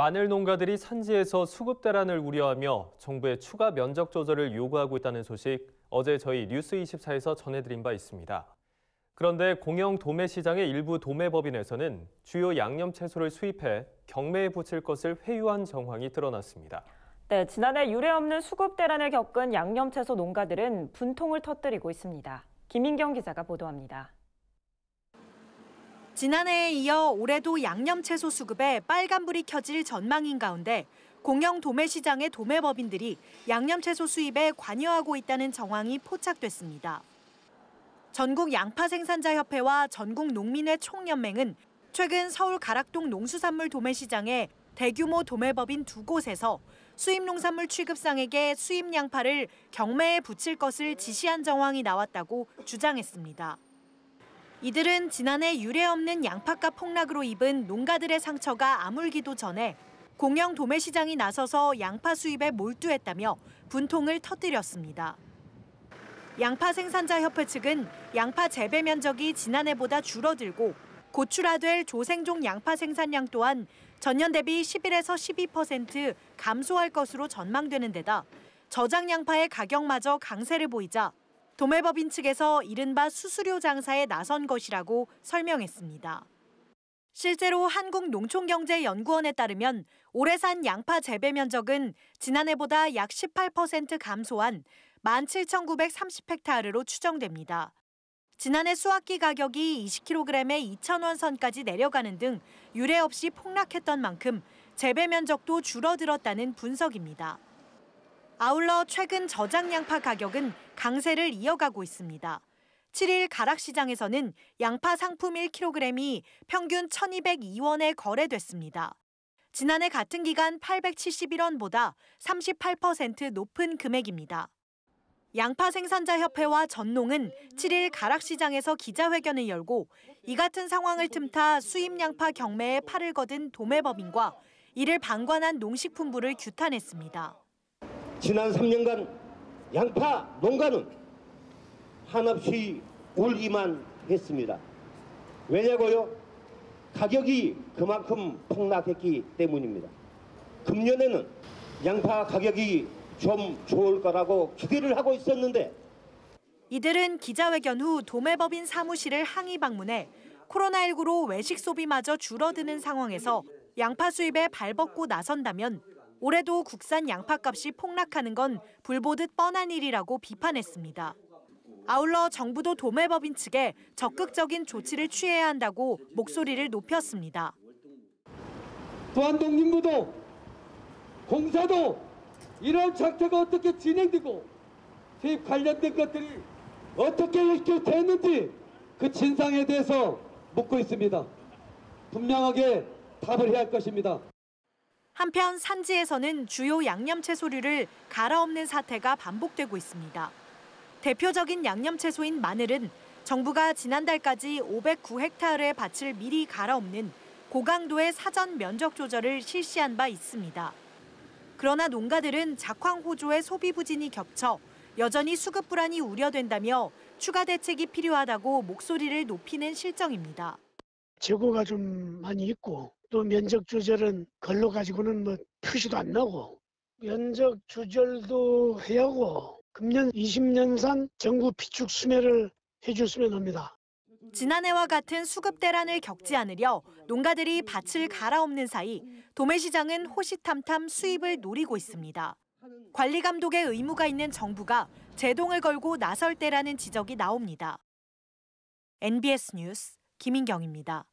마늘 농가들이 산지에서 수급 대란을 우려하며 정부의 추가 면적 조절을 요구하고 있다는 소식 어제 저희 뉴스24에서 전해드린 바 있습니다. 그런데 공영 도매 시장의 일부 도매법인에서는 주요 양념 채소를 수입해 경매에 붙일 것을 회유한 정황이 드러났습니다. 네, 지난해 유례없는 수급 대란을 겪은 양념 채소 농가들은 분통을 터뜨리고 있습니다. 김인경 기자가 보도합니다. 지난해에 이어 올해도 양념 채소 수급에 빨간불이 켜질 전망인 가운데 공영 도매시장의 도매법인들이 양념 채소 수입에 관여하고 있다는 정황이 포착됐습니다. 전국 양파생산자협회와 전국농민회 총연맹은 최근 서울 가락동 농수산물 도매시장에 대규모 도매법인 두 곳에서 수입 농산물 취급상에게 수입 양파를 경매에 붙일 것을 지시한 정황이 나왔다고 주장했습니다. 이들은 지난해 유례없는 양파값 폭락으로 입은 농가들의 상처가 아물기도 전에 공영 도매시장이 나서서 양파 수입에 몰두했다며 분통을 터뜨렸습니다. 양파생산자협회 측은 양파 재배 면적이 지난해보다 줄어들고 고출하될 조생종 양파 생산량 또한 전년 대비 11에서 12% 감소할 것으로 전망되는 데다 저장 양파의 가격마저 강세를 보이자 도매법인 측에서 이른바 수수료 장사에 나선 것이라고 설명했습니다. 실제로 한국농촌경제연구원에 따르면 올해 산 양파 재배 면적은 지난해보다 약 18% 감소한 17,930헥타르로 추정됩니다. 지난해 수확기 가격이 20kg에 2,000원 선까지 내려가는 등 유례 없이 폭락했던 만큼 재배 면적도 줄어들었다는 분석입니다. 아울러 최근 저장 양파 가격은 강세를 이어가고 있습니다. 7일 가락시장에서는 양파 상품 1kg이 평균 1,202원에 거래됐습니다. 지난해 같은 기간 871원보다 38% 높은 금액입니다. 양파 생산자협회와 전농은 7일 가락시장에서 기자회견을 열고 이 같은 상황을 틈타 수입 양파 경매에 팔을 거둔 도매법인과 이를 방관한 농식품부를 규탄했습니다. 지난 3년간 양파 농가는 한없이 울기만 했습니다. 왜냐고요? 가격이 그만큼 폭락했기 때문입니다. 금년에는 양파 가격이 좀 좋을 거라고 기대를 하고 있었는데 이들은 기자회견 후 도매법인 사무실을 항의 방문해 코로나19로 외식 소비마저 줄어드는 상황에서 양파 수입에 발벗고 나선다면 올해도 국산 양파값이 폭락하는 건 불보듯 뻔한 일이라고 비판했습니다. 아울러 정부도 도매법인 측에 적극적인 조치를 취해야 한다고 목소리를 높였습니다. 또한 농림부도 공사도 이런 작태가 어떻게 진행되고 세입 관련된 것들이 어떻게 이렇게 됐는지 그 진상에 대해서 묻고 있습니다. 분명하게 답을 해야 할 것입니다. 한편 산지에서는 주요 양념 채소류를 갈아엎는 사태가 반복되고 있습니다. 대표적인 양념 채소인 마늘은 정부가 지난달까지 509헥타르의 밭을 미리 갈아엎는 고강도의 사전 면적 조절을 실시한 바 있습니다. 그러나 농가들은 작황 호조의 소비 부진이 겹쳐 여전히 수급 불안이 우려된다며 추가 대책이 필요하다고 목소리를 높이는 실정입니다. 재고가 좀 많이 있고 또 면적 조절은 걸로 가지고는 표시도 안 나고 면적 조절도 해야 하고 금년 20년산 정부 비축 수매를 해줬으면 합니다. 지난해와 같은 수급 대란을 겪지 않으려 농가들이 밭을 갈아엎는 사이 도매시장은 호시탐탐 수입을 노리고 있습니다. 관리 감독의 의무가 있는 정부가 제동을 걸고 나설 때라는 지적이 나옵니다. NBS 뉴스 김인경입니다.